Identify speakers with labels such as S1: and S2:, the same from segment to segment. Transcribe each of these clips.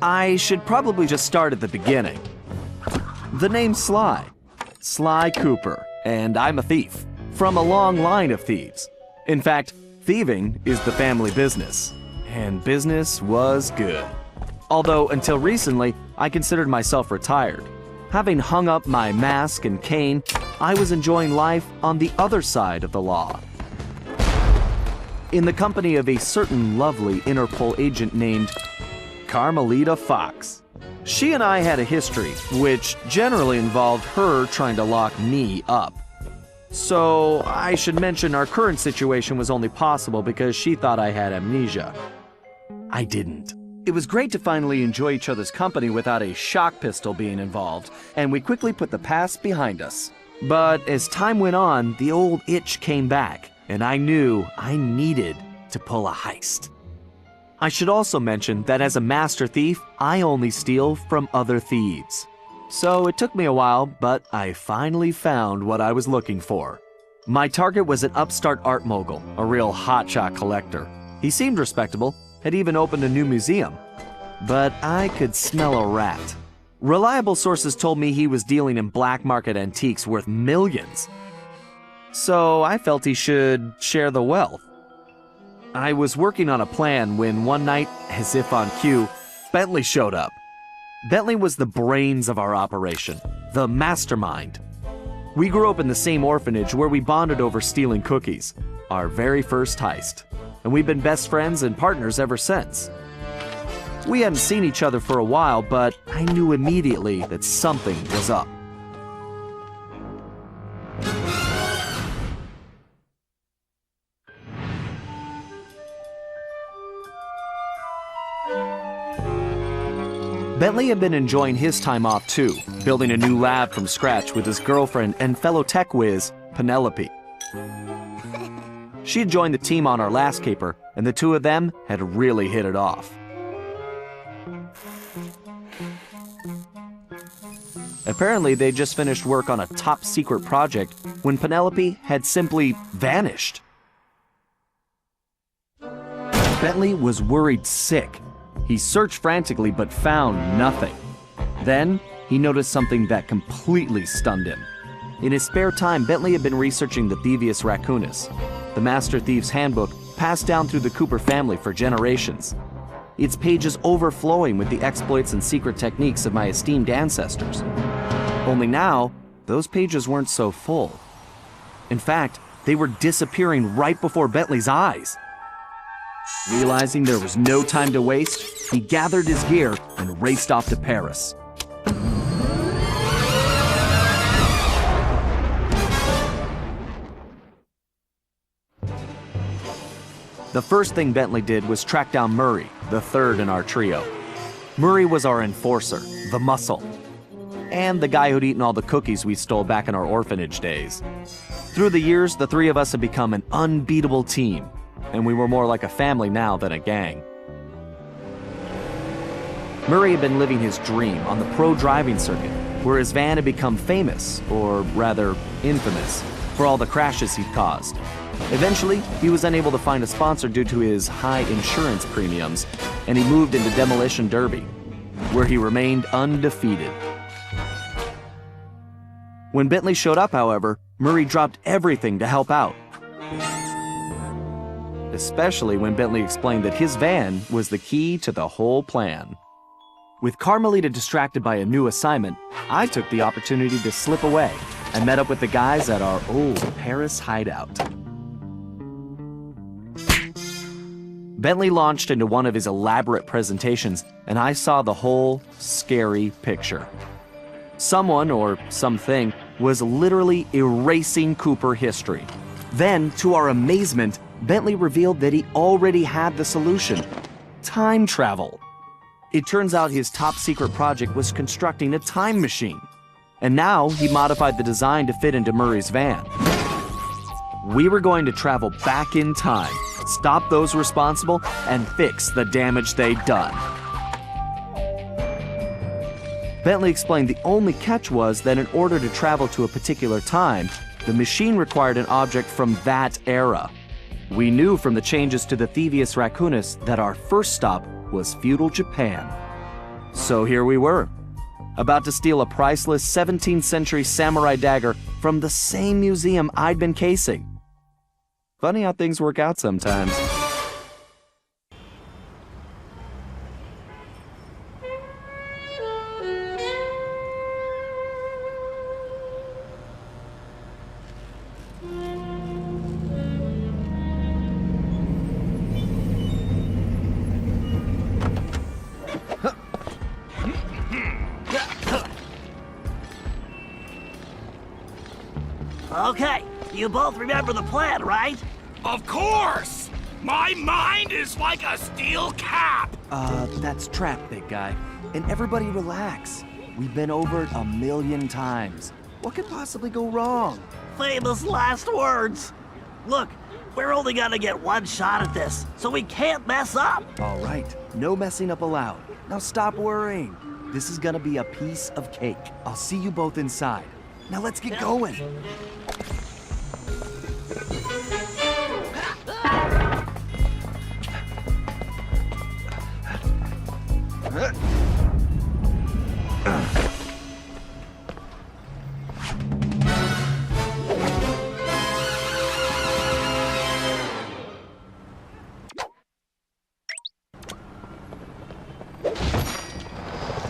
S1: I should probably just start at the beginning. The name's Sly. Sly Cooper, and I'm a thief. From a long line of thieves. In fact, thieving is the family business. And business was good. Although, until recently, I considered myself retired. Having hung up my mask and cane, I was enjoying life on the other side of the law. In the company of a certain lovely Interpol agent named Carmelita Fox. She and I had a history, which generally involved her trying to lock me up. So I should mention our current situation was only possible because she thought I had amnesia. I didn't. It was great to finally enjoy each other's company without a shock pistol being involved, and we quickly put the past behind us. But as time went on, the old itch came back, and I knew I needed to pull a heist. I should also mention that as a master thief, I only steal from other thieves. So it took me a while, but I finally found what I was looking for. My target was an upstart art mogul, a real hotshot collector. He seemed respectable, had even opened a new museum. But I could smell a rat. Reliable sources told me he was dealing in black market antiques worth millions. So I felt he should share the wealth. I was working on a plan when one night, as if on cue, Bentley showed up. Bentley was the brains of our operation, the mastermind. We grew up in the same orphanage where we bonded over stealing cookies, our very first heist, and we've been best friends and partners ever since. We hadn't seen each other for a while, but I knew immediately that something was up. Bentley had been enjoying his time off too, building a new lab from scratch with his girlfriend and fellow tech whiz, Penelope. She had joined the team on our last caper, and the two of them had really hit it off. Apparently, they just finished work on a top-secret project when Penelope had simply vanished. Bentley was worried sick. He searched frantically but found nothing. Then, he noticed something that completely stunned him. In his spare time, Bentley had been researching the Thievius Raccoonus, the Master Thief's handbook passed down through the Cooper family for generations. Its pages overflowing with the exploits and secret techniques of my esteemed ancestors. Only now, those pages weren't so full. In fact, they were disappearing right before Bentley's eyes. Realizing there was no time to waste, he gathered his gear and raced off to Paris. The first thing Bentley did was track down Murray, the third in our trio. Murray was our enforcer, the muscle, and the guy who'd eaten all the cookies we stole back in our orphanage days. Through the years, the three of us had become an unbeatable team, and we were more like a family now than a gang. Murray had been living his dream on the pro driving circuit, where his van had become famous, or rather infamous, for all the crashes he'd caused. Eventually, he was unable to find a sponsor due to his high insurance premiums, and he moved into Demolition Derby, where he remained undefeated. When Bentley showed up, however, Murray dropped everything to help out. Especially when Bentley explained that his van was the key to the whole plan. With Carmelita distracted by a new assignment, I took the opportunity to slip away and met up with the guys at our old Paris hideout. Bentley launched into one of his elaborate presentations, and I saw the whole scary picture. Someone, or something, was literally erasing Cooper history. Then, to our amazement, Bentley revealed that he already had the solution: time travel. It turns out his top secret project was constructing a time machine. And now he modified the design to fit into Murray's van. We were going to travel back in time, stop those responsible, and fix the damage they'd done. Bentley explained the only catch was that in order to travel to a particular time, the machine required an object from that era. We knew from the changes to the Thieves Raccoonus that our first stop was feudal Japan. So here we were, about to steal a priceless 17th century samurai dagger from the same museum I'd been casing. Funny how things work out sometimes.
S2: Okay, you both remember the plan, right?
S3: Of course! My mind is like a steel cap!
S1: That's Trap, big guy. And everybody relax. We've been over it 1,000,000 times. What could possibly go wrong?
S2: Famous last words. Look, we're only gonna get one shot at this, so we can't mess up.
S1: All right, no messing up allowed. Now stop worrying. This is gonna be a piece of cake. I'll see you both inside. Now let's get going.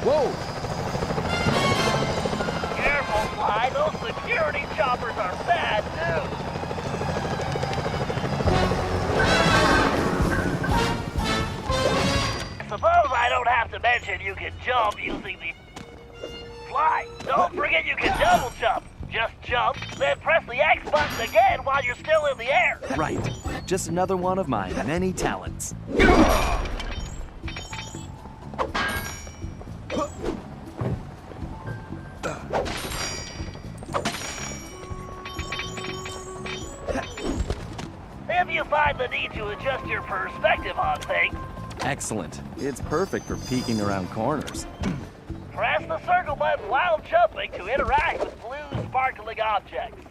S1: Whoa!
S2: Careful, Sly. Those security choppers are bad news. Suppose I don't have to mention you can jump using the... Sly, don't forget you can double jump. Just jump, then press the X button again while you're still in the air.
S1: Right. Just another one of my many talents.
S2: If you find the need to adjust your perspective on things,
S1: Excellent. It's perfect for peeking around corners.
S2: press the circle button while jumping to interact with blue sparkling objects.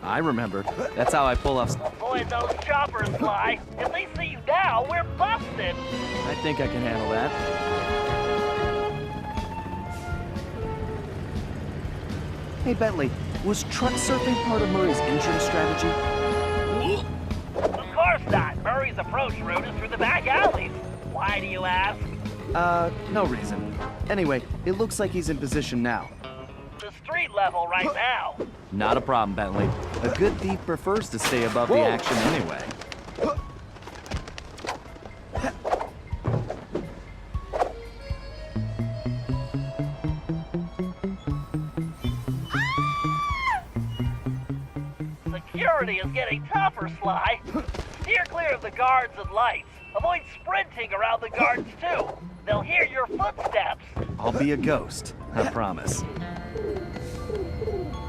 S1: I remember. That's how I pull off...
S2: Avoid those choppers, Sly. If they see you now, we're busted.
S1: I think I can handle that. Hey, Bentley, was truck surfing part of Murray's entrance strategy?
S2: Of course not. Murray's approach route is through the back alleys. Why do you ask?
S1: No reason. Anyway, it looks like he's in position now.
S2: The street level right now.
S1: Not a problem, Bentley. A good thief prefers to stay above the action anyway.
S2: Security is getting tougher, Sly. Steer clear of the guards and lights. Avoid sprinting around the guards, too. They'll hear your footsteps.
S1: I'll be a ghost, I promise.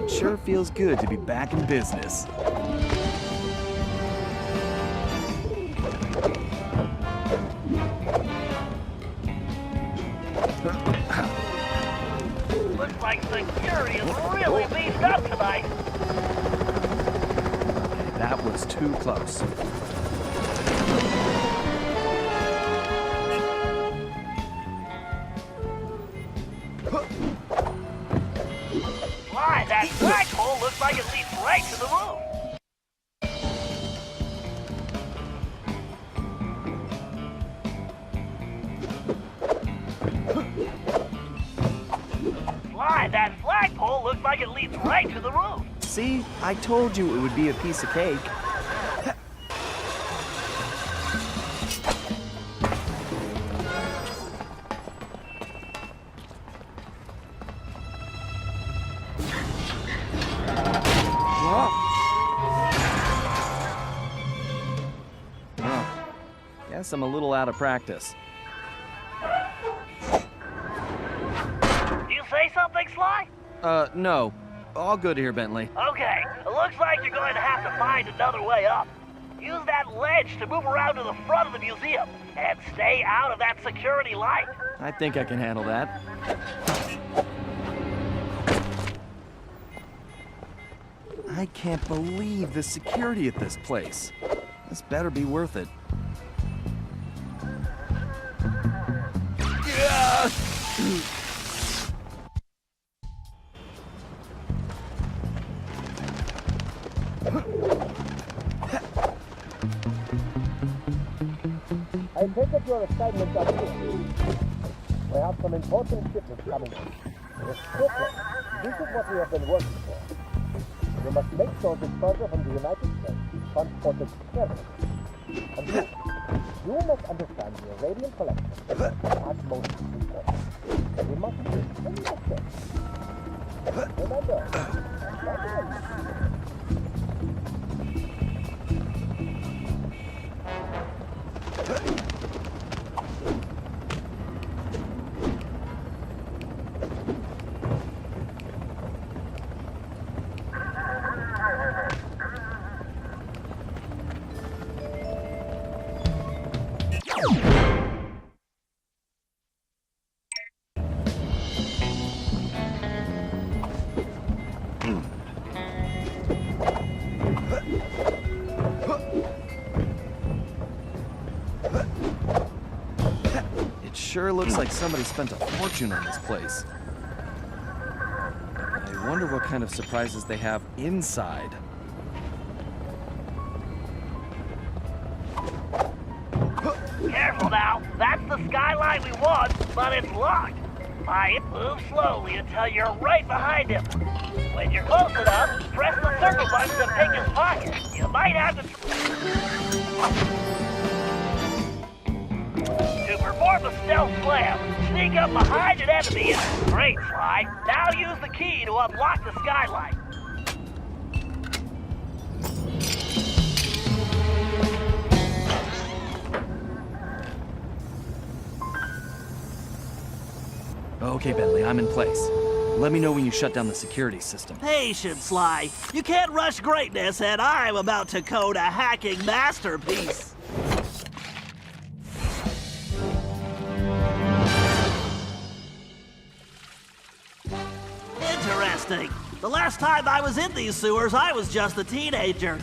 S1: It sure feels good to be back in business.
S2: Looks like security is really beefed up tonight.
S1: That was too close.
S2: Why, that flagpole looks like it leads right to the roof. Why, that flagpole looks like it leads right to the roof.
S1: See, I told you it would be a piece of cake. Guess I'm a little out of practice. No. All good here, Bentley.
S2: Okay, it looks like you're going to have to find another way up. Use that ledge to move around to the front of the museum, and stay out of that security light.
S1: I think I can handle that. I can't believe the security at this place. This better be worth it.
S4: I take it your assignment up here. We have some important shipments coming in. This is what we have been working for. You must make sure this cargo from the United States is transported carefully. And you must understand the Arabian collection is utmost important. We must do any mistakes. Remember,
S1: It sure looks like somebody spent a fortune on this place. I wonder what kind of surprises they have inside.
S2: Careful now, that's the skyline we want, but it's locked. Pipe, move slowly until you're right behind him. When you're close enough, press the circle button to pick his pocket. You might have to... To perform a stealth slam, sneak up behind an enemy. Great, Sly. Now use the key to unlock the skylight.
S1: Okay, Bentley, I'm in place. Let me know when you shut down the security system.
S5: Patience, Sly. You can't rush greatness, and I'm about to code a hacking masterpiece. Interesting. The last time I was in these sewers, I was just a teenager.